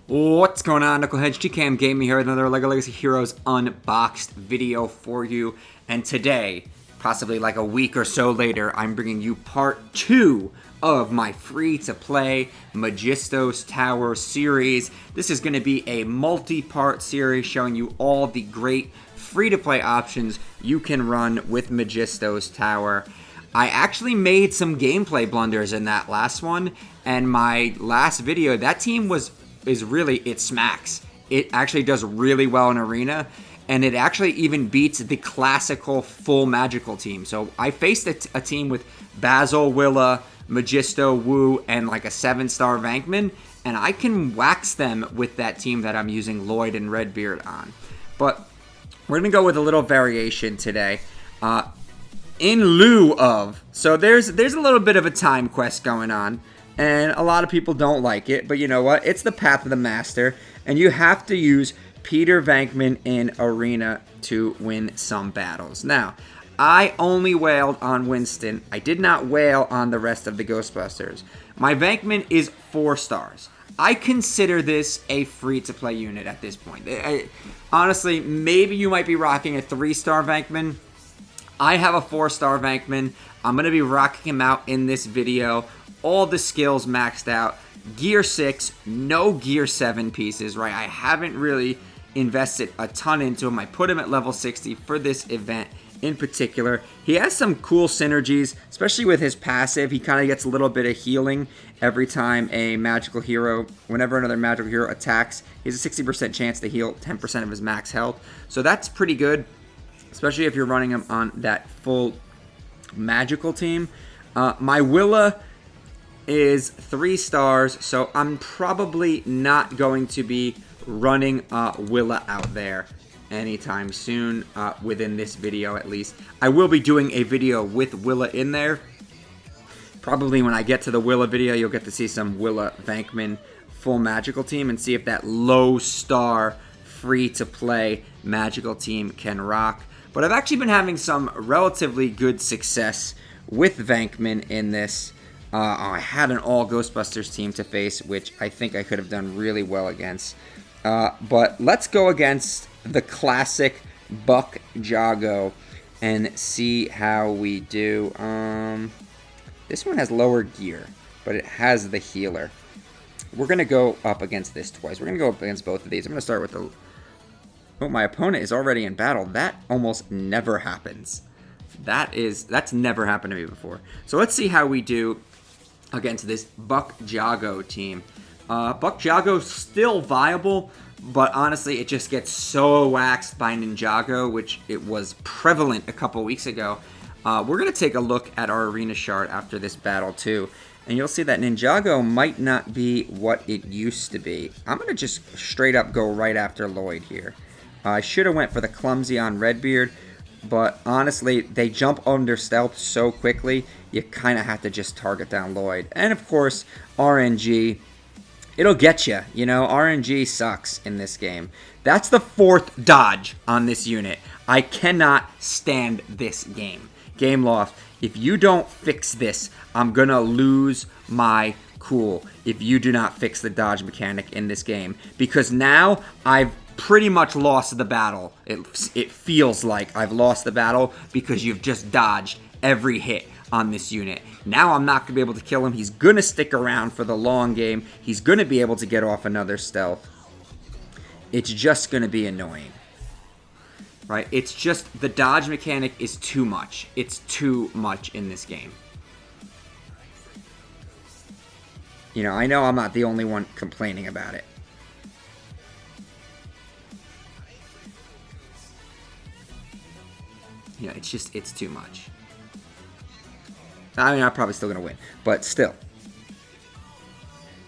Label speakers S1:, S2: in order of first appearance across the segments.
S1: What's going on, Knuckleheads? GCam Gaming here with another LEGO Legacy Heroes Unboxed video for you. And today, possibly like a week or so later, I'm bringing you part 2 of my free-to-play Majisto's Tower series. This is going to be a multi-part series showing you all the great free-to-play options you can run with Majisto's Tower. I actually made some gameplay blunders in that last one, and my last video, that team it smacks. It actually does really well in Arena, and it actually even beats the classical full magical team. So I faced a team with Basil, Willa, Majisto, Wu, and like a 7-star Venkman, and I can wax them with that team that I'm using Lloyd and Redbeard on. But we're going to go with a little variation today. In lieu of, so there's a little bit of a time quest going on, and a lot of people don't like it, but you know what? It's the path of the master, and you have to use Peter Venkman in Arena to win some battles. Now, I only wailed on Winston. I did not wail on the rest of the Ghostbusters. My Venkman is 4 stars. I consider this a free-to-play unit at this point. Honestly, maybe you might be rocking a 3-star Venkman. I have a 4-star Venkman. I'm going to be rocking him out in this video. All the skills maxed out. Gear 6, no Gear 7 pieces, right? I haven't really invested a ton into him. I put him at level 60 for this event in particular. He has some cool synergies, especially with his passive. He kind of gets a little bit of healing every time whenever another magical hero attacks. He has a 60% chance to heal 10% of his max health. So that's pretty good, especially if you're running him on that full magical team. My Willa is 3 stars, so I'm probably not going to be running Willa out there anytime soon, within this video at least. I will be doing a video with Willa in there. Probably when I get to the Willa video, you'll get to see some Willa Venkman full magical team and see if that low star free-to-play magical team can rock. But I've actually been having some relatively good success with Venkman in this. I had an all Ghostbusters team to face, which I think I could have done really well against. But let's go against the classic Buck Jago and see how we do. This one has lower gear, but it has the healer. We're going to go up against this twice. We're going to go up against both of these. I'm going to start with the... Oh, my opponent is already in battle. That almost never happens. That's never happened to me before. So let's see how we do against this Buck Jago team. Buck Jago's still viable, but honestly, it just gets so waxed by Ninjago, which it was prevalent a couple weeks ago. We're going to take a look at our arena chart after this battle too, and you'll see that Ninjago might not be what it used to be. I'm going to just straight up go right after Lloyd here. I should have went for the clumsy on Redbeard, but honestly, they jump under stealth so quickly, you kind of have to just target down Lloyd. And of course, RNG, it'll get you. You know, RNG sucks in this game. That's the 4th dodge on this unit. I cannot stand this game. Gameloft, if you don't fix this, I'm going to lose my cool if you do not fix the dodge mechanic in this game. Because now I've pretty much lost the battle. It feels like I've lost the battle because you've just dodged every hit on this unit. Now I'm not going to be able to kill him. He's going to stick around for the long game. He's going to be able to get off another stealth. It's just going to be annoying. Right? It's just the dodge mechanic is too much. It's too much in this game. You know, I know I'm not the only one complaining about it. You know, it's too much. I mean, I'm probably still going to win, but still.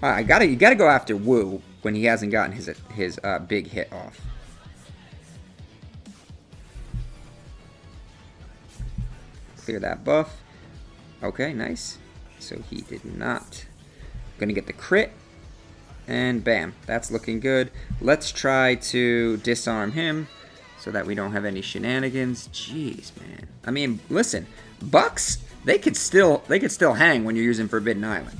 S1: You gotta go after Wu when he hasn't gotten his big hit off. Clear that buff. Okay, nice. So he did not. Gonna get the crit. And bam, that's looking good. Let's try to disarm him so that we don't have any shenanigans. Jeez, man. I mean, listen, Bucks, they could still hang when you're using Forbidden Island.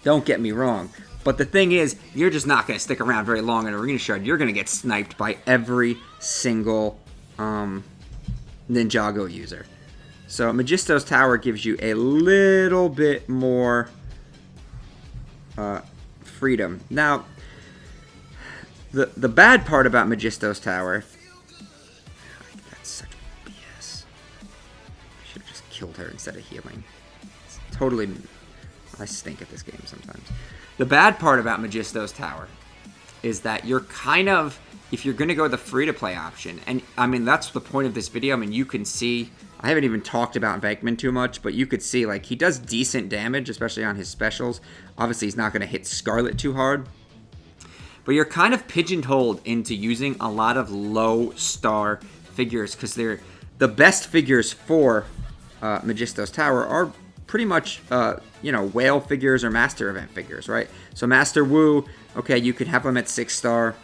S1: Don't get me wrong, But the thing is, you're just not going to stick around very long in Arena Shard. You're going to get sniped by every single Ninjago user. So Majisto's Tower gives you a little bit more freedom. Now, the bad part about Majisto's Tower... That's such BS. I should have just killed her instead of healing. It's totally... I stink at this game sometimes. The bad part about Majisto's Tower is that you're kind of... If you're going to go the free-to-play option, and I mean, that's the point of this video. I mean, you can see... I haven't even talked about Venkman too much, but you could see, like, he does decent damage, especially on his specials. Obviously, he's not going to hit Scarlet too hard. But you're kind of pigeonholed into using a lot of low-star figures, because they're the best figures for Majisto's Tower are pretty much, you know, whale figures or master event figures, right? So Master Wu, okay, you can have him at 6-star,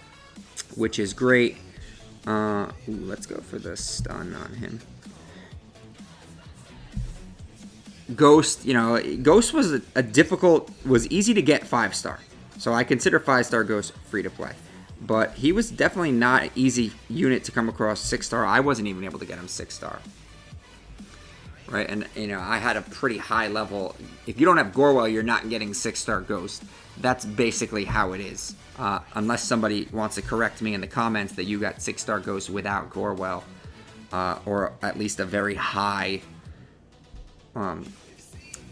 S1: which is great. Ooh, let's go for the stun on him. Ghost, you know, Ghost was was easy to get 5-star. So I consider 5-star Ghost free to play. But he was definitely not an easy unit to come across 6-star. I wasn't even able to get him 6-star. Right, and you know, I had a pretty high level. If you don't have Gorwell, you're not getting 6-star Ghost. That's basically how it is. Unless somebody wants to correct me in the comments that you got 6-star Ghost without Gorwell. Or at least a very high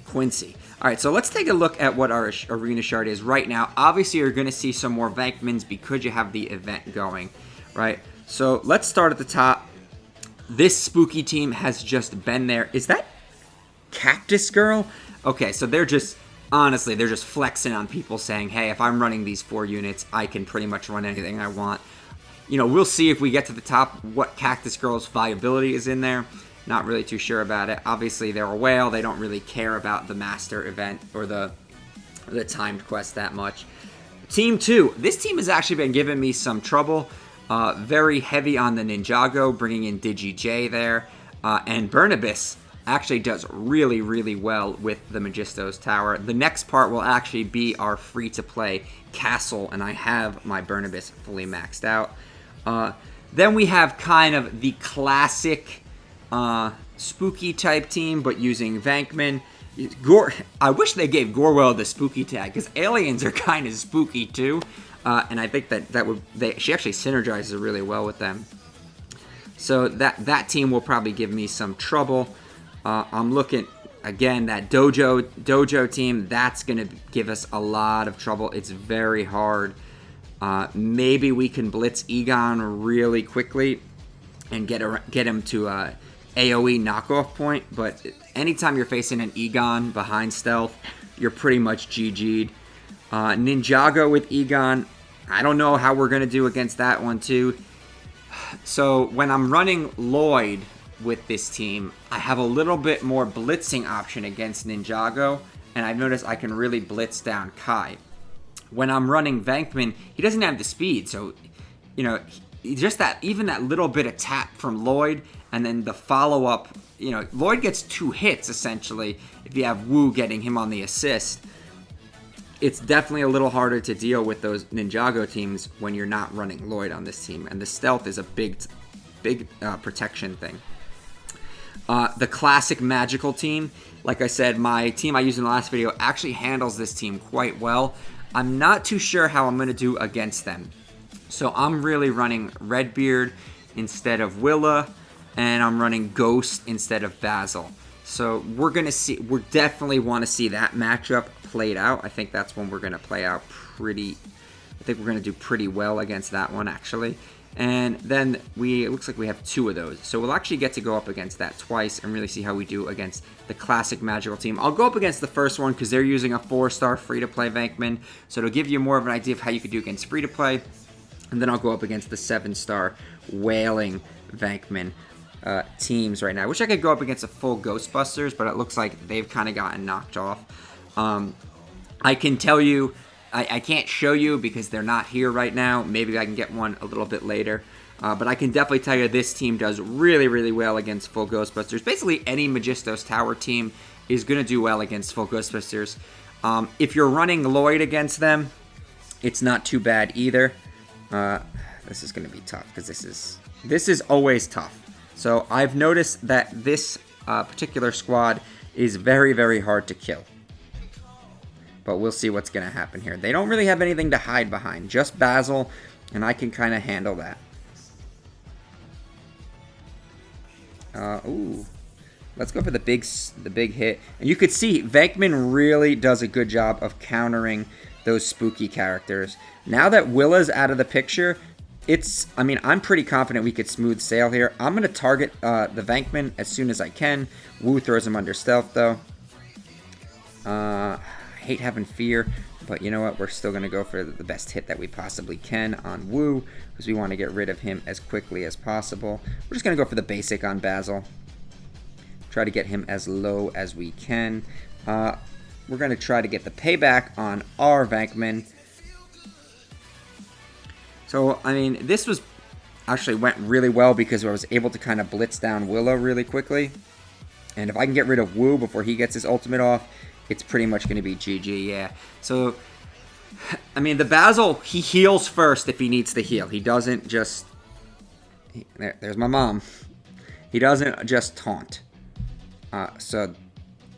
S1: Quincy. Alright, so let's take a look at what our Arena Shard is right now. Obviously, you're going to see some more Venkmans because you have the event going, right? So let's start at the top. This spooky team has just been there. Is that Cactus Girl? Okay, so they're just, honestly, they're just flexing on people saying, hey, if I'm running these 4 units, I can pretty much run anything I want. You know, we'll see if we get to the top what Cactus Girl's viability is in there. Not really too sure about it. Obviously, they're a whale. They don't really care about the master event or the timed quest that much. Team 2. This team has actually been giving me some trouble. Very heavy on the Ninjago, bringing in DigiJ there. And Burnibus actually does really, really well with the Majisto's Tower. The next part will actually be our free-to-play castle, and I have my Burnibus fully maxed out. Then we have kind of the classic spooky type team, but using Venkman. I wish they gave Gorwell the spooky tag, because aliens are kind of spooky too. And I think she actually synergizes really well with them. So that team will probably give me some trouble. I'm looking, again, that Dojo team, that's going to give us a lot of trouble. It's very hard. Maybe we can blitz Egon really quickly and get him to a AoE knockoff point, but anytime you're facing an Egon behind stealth, you're pretty much GG'd. Ninjago with Egon, I don't know how we're going to do against that one too. So when I'm running Lloyd with this team, I have a little bit more blitzing option against Ninjago, and I've noticed I can really blitz down Kai. When I'm running Venkman, he doesn't have the speed, so, you know, just even that little bit of tap from Lloyd, and then the follow-up, you know, Lloyd gets 2 hits, essentially, if you have Wu getting him on the assist. It's definitely a little harder to deal with those Ninjago teams when you're not running Lloyd on this team, and the stealth is a big protection thing. The classic magical team, like I said, my team I used in the last video actually handles this team quite well. I'm not too sure how I'm going to do against them. So I'm really running Redbeard instead of Willa, and I'm running Ghost instead of Basil. So we're definitely want to see that matchup played out. I think that's when we're going to play out I think we're going to do pretty well against that one, actually. And then it looks like we have 2 of those. So we'll actually get to go up against that twice and really see how we do against the classic magical team. I'll go up against the first one because they're using a 4-star free-to-play Venkman. So it'll give you more of an idea of how you could do against free-to-play. And then I'll go up against the 7-star whaling Venkman teams right now. I wish I could go up against a full Ghostbusters, but it looks like they've kind of gotten knocked off. I can tell you, I can't show you because they're not here right now. Maybe I can get one a little bit later. But I can definitely tell you this team does really, really well against full Ghostbusters. Basically, any Majisto's Tower team is going to do well against full Ghostbusters. If you're running Lloyd against them, it's not too bad either. This is going to be tough because this is always tough. So I've noticed that this particular squad is very, very hard to kill. But we'll see what's going to happen here. They don't really have anything to hide behind. Just Basil, and I can kind of handle that. Ooh. Let's go for the big hit. And you could see Venkman really does a good job of countering those spooky characters. Now that Willa's out of the picture, I mean, I'm pretty confident we could smooth sail here. I'm going to target the Venkman as soon as I can. Wu throws him under stealth, though. I hate having fear, but you know what? We're still going to go for the best hit that we possibly can on Wu, because we want to get rid of him as quickly as possible. We're just going to go for the basic on Basil. Try to get him as low as we can. We're going to try to get the payback on our Venkman. So, I mean, this was actually went really well because I was able to kind of blitz down Willow really quickly. And if I can get rid of Wu before he gets his ultimate off, it's pretty much going to be GG, yeah. So, I mean, the Basil, he heals first if he needs to heal. He doesn't just... There's my mom. He doesn't just taunt. So,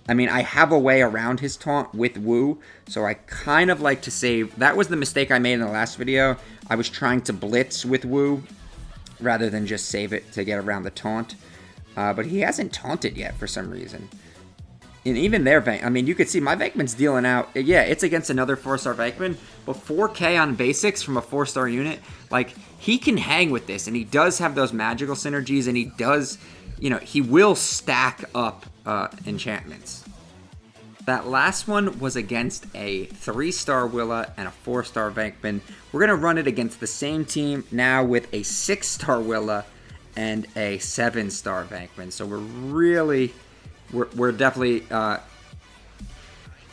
S1: I mean, I have a way around his taunt with Wu, so I kind of like to save... That was the mistake I made in the last video. I was trying to blitz with Wu rather than just save it to get around the taunt. But he hasn't taunted yet for some reason. And even their I mean, you could see my Venkman's dealing out. Yeah, it's against another 4-star Venkman, but 4K on basics from a 4-star unit. Like, he can hang with this, and he does have those magical synergies, and he does... You know, he will stack up enchantments. That last one was against a 3-star Willa and a 4-star Venkman. We're going to run it against the same team now with a 6-star Willa and a 7-star Venkman. So we're definitely...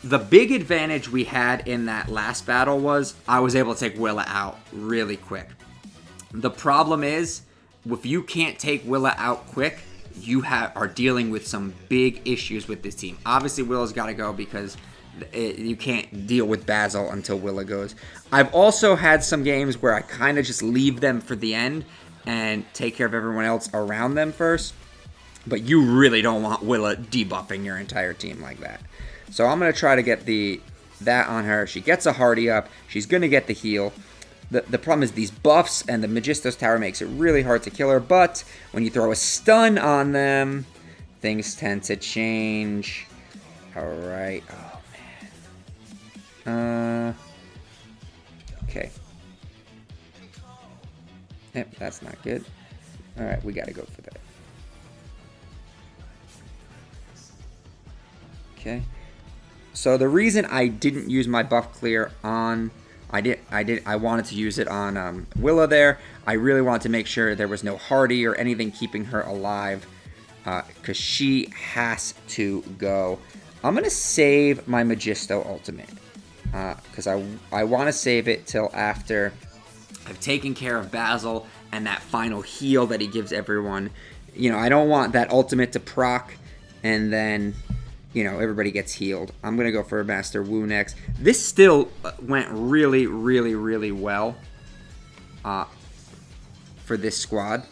S1: the big advantage we had in that last battle was I was able to take Willa out really quick. The problem is, if you can't take Willa out quick, you are dealing with some big issues with this team. Obviously, Willa's got to go because you can't deal with Basil until Willa goes. I've also had some games where I kind of just leave them for the end and take care of everyone else around them first. But you really don't want Willa debuffing your entire team like that. So I'm going to try to get that on her. She gets a Hardy up. She's going to get the heal. The problem is these buffs and the Majisto's tower makes it really hard to kill her, but when you throw a stun on them, things tend to change. Alright. Oh, man. Okay. Yep, that's not good. Alright, we gotta go for that. Okay. So the reason I didn't use my buff clear on... I wanted to use it on Willa there. I really wanted to make sure there was no Hardy or anything keeping her alive, because she has to go. I'm going to save my Majisto ultimate, because I want to save it till after I've taken care of Basil and that final heal that he gives everyone. You know, I don't want that ultimate to proc and then... You know, everybody gets healed. I'm going to go for Master Wu next. This still went really, really, really well for this squad.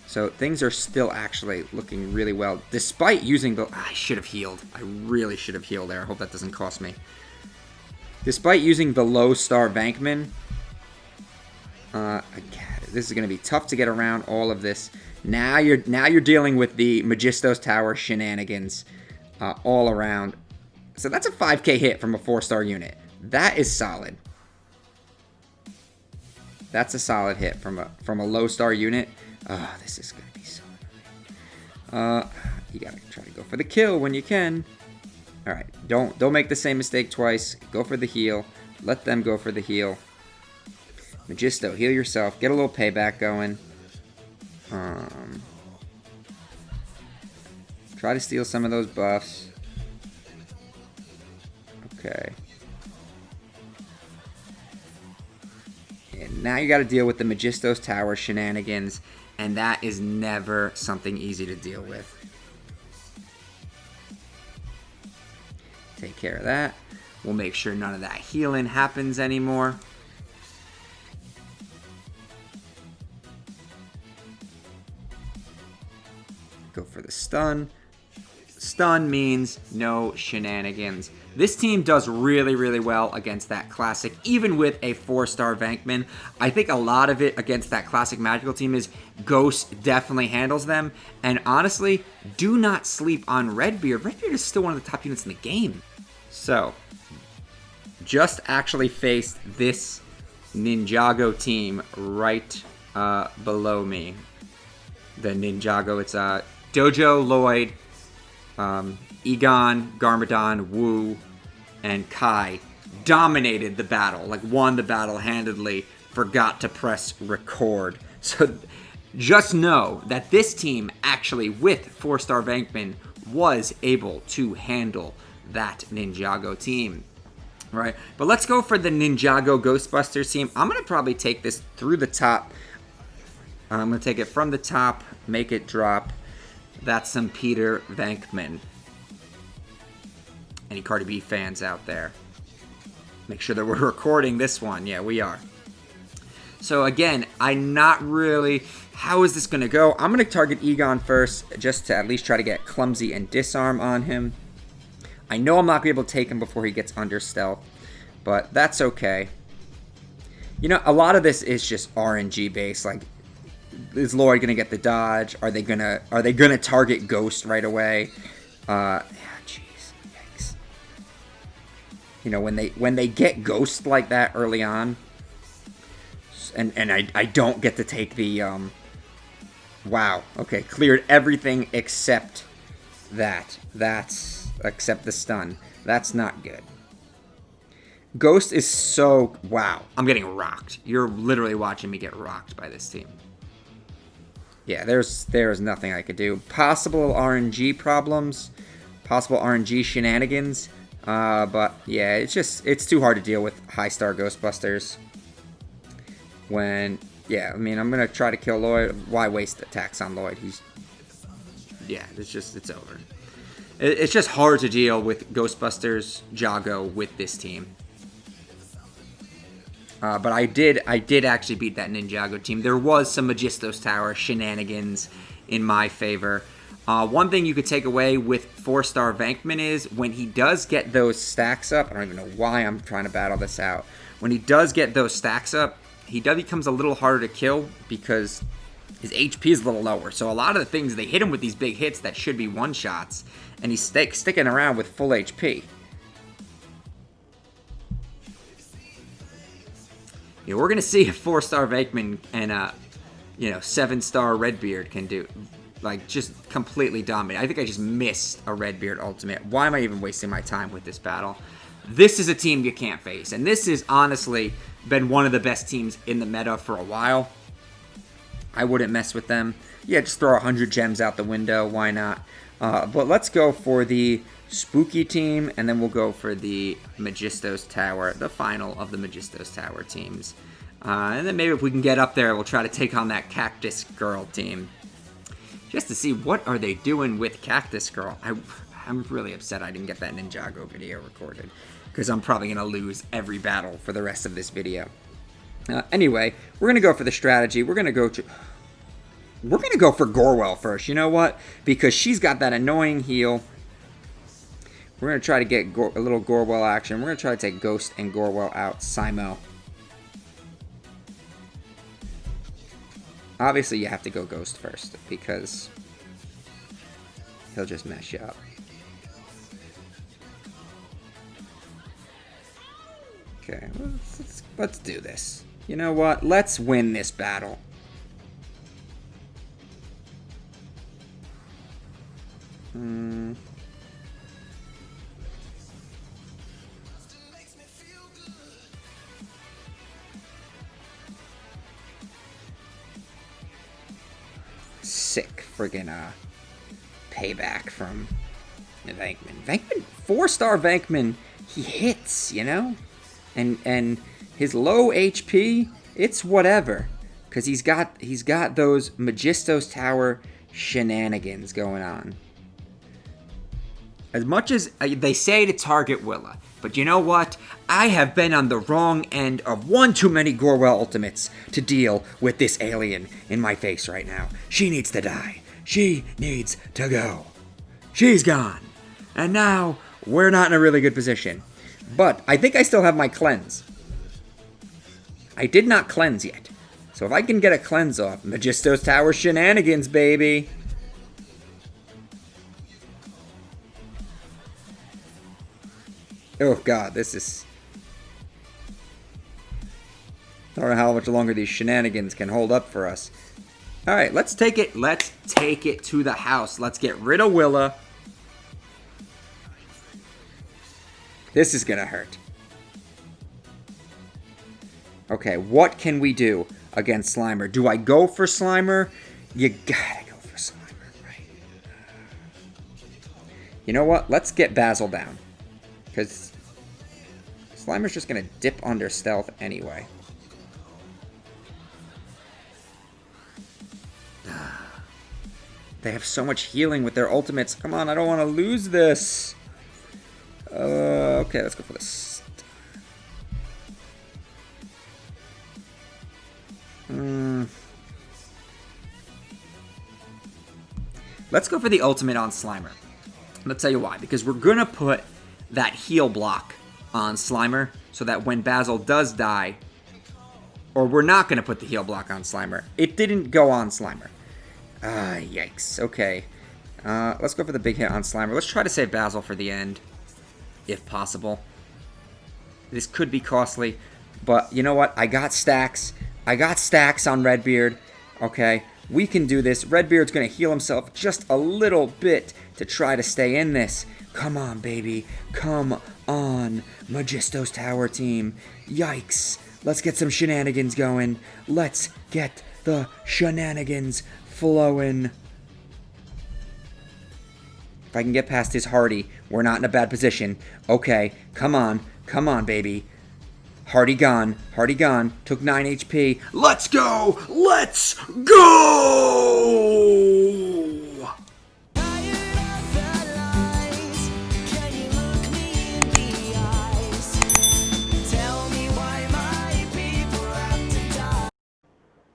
S1: So things are still actually looking really well. Despite using the... I should have healed. I really should have healed there. I hope that doesn't cost me. Despite using the low-star Venkman, this is going to be tough to get around all of this. Now you're dealing with the Majisto's Tower shenanigans all around. So that's a 5k hit from a 4-star unit. That is solid. That's a solid hit from a low-star unit. Oh, this is going to be so annoying. You got to try to go for the kill when you can. All right, don't make the same mistake twice. Go for the heal. Let them go for the heal. Majisto, heal yourself. Get a little payback going. Try to steal some of those buffs. Okay. And now you got to deal with the Majisto's Tower shenanigans, and that is never something easy to deal with. Take care of that. We'll make sure none of that healing happens anymore. Go for the stun. Stun means no shenanigans. This team does really, really well against that classic, even with a 4-star Venkman. I think a lot of it against that classic magical team is Ghost definitely handles them. And honestly, do not sleep on Redbeard. Redbeard is still one of the top units in the game. So, just actually faced this Ninjago team right below me. The Ninjago, it's Dojo, Lloyd, Egon, Garmadon, Wu, and Kai dominated the battle, like won the battle handedly, forgot to press record. So just know that this team actually, with 4-star Venkman, was able to handle that Ninjago team. Right, but let's go for the Ninjago Ghostbusters team. I'm going to probably take this through the top. I'm going to take it from the top, make it drop. That's some Peter Venkman. Any Cardi B fans out there? Make sure that we're recording this one. Yeah, we are. So again, I'm not really... How is this going to go? I'm going to target Egon first, just to at least try to get Clumsy and Disarm on him. I know I'm not going to be able to take him before he gets under stealth, but that's okay. You know, a lot of this is just RNG based. Like, is Lloyd gonna get the dodge? Are they gonna target Ghost right away? Yeah, jeez, yikes. You know, when they get Ghost like that early on, and I don't get to take the wow. Okay, cleared everything except that. Except the stun. That's not good. Ghost is so... Wow. I'm getting rocked. You're literally watching me get rocked by this team. Yeah, there's nothing I could do. Possible RNG problems. Possible RNG shenanigans. But yeah, it's too hard to deal with high-star Ghostbusters. When... Yeah, I mean, I'm going to try to kill Lloyd. Why waste attacks on Lloyd? Yeah, it's over. It's just hard to deal with Ghostbusters Jago with this team. But I did actually beat that Ninjago team. There was some Majisto's Tower shenanigans in my favor. One thing you could take away with 4-star Venkman is when he does get those stacks up, I don't even know why I'm trying to battle this out. When he does get those stacks up, he becomes a little harder to kill because his HP is a little lower. So a lot of the things, they hit him with these big hits that should be one-shots, and he's sticking around with full HP. Yeah, we're going to see if 4-star Venkman and, 7-star Redbeard can do, like, just completely dominate. I think I just missed a Redbeard ultimate. Why am I even wasting my time with this battle? This is a team you can't face, and this has honestly been one of the best teams in the meta for a while. I wouldn't mess with them. Yeah, just throw 100 gems out the window. Why not? But let's go for the Spooky team, and then we'll go for the Majisto's Tower, the final of the Majisto's Tower teams. And then maybe if we can get up there, we'll try to take on that Cactus Girl team. Just to see what are they doing with Cactus Girl. I'm really upset I didn't get that Ninjago video recorded, because I'm probably going to lose every battle for the rest of this video. Anyway, we're going to go for the strategy. We're going to go for Gorwell first. You know what? Because she's got that annoying heal. We're going to try to get a little Gorwell action. We're going to try to take Ghost and Gorwell out. Simo. Obviously, you have to go Ghost first, because he'll just mess you up. Okay, let's do this. You know what? Let's win this battle. Sick friggin' payback from Venkman. Venkman, 4-star Venkman, he hits, you know? And his low HP, it's whatever, because he's got those Majisto's Tower shenanigans going on. As much as they say to target Willa, but you know what? I have been on the wrong end of one too many Gorwell ultimates to deal with this alien in my face right now. She needs to die. She needs to go. She's gone. And now we're not in a really good position. But I think I still have my cleanse. I did not cleanse yet. So if I can get a cleanse off, Majisto's Tower shenanigans, baby. Oh god, this is... I don't know how much longer these shenanigans can hold up for us. Alright, let's take it. Let's take it to the house. Let's get rid of Willa. This is gonna hurt. Okay, what can we do against Slimer? Do I go for Slimer? You gotta go for Slimer, right? You know what? Let's get Basil down. Because Slimer's just gonna dip under stealth anyway. They have so much healing with their ultimates. Come on, I don't want to lose this. Okay, let's go for this. Let's go for the ultimate on Slimer. Let's tell you why. Because we're going to put that heal block on Slimer so that when Basil does die, or we're not going to put the heal block on Slimer. It didn't go on Slimer. Yikes. Okay. Let's go for the big hit on Slimer. Let's try to save Basil for the end, if possible. This could be costly, but you know what? I got stacks. I got stacks on Redbeard. Okay, we can do this. Redbeard's going to heal himself just a little bit to try to stay in this. Come on, baby. Come on, Majisto's Tower team. Yikes. Let's get some shenanigans going. Let's get the shenanigans flowing. If I can get past his Hardy, we're not in a bad position. Okay, come on. Come on, baby. Hardy gone. Hardy gone. Took 9 HP. Let's go! Let's go!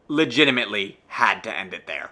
S1: Legitimately had to end it there.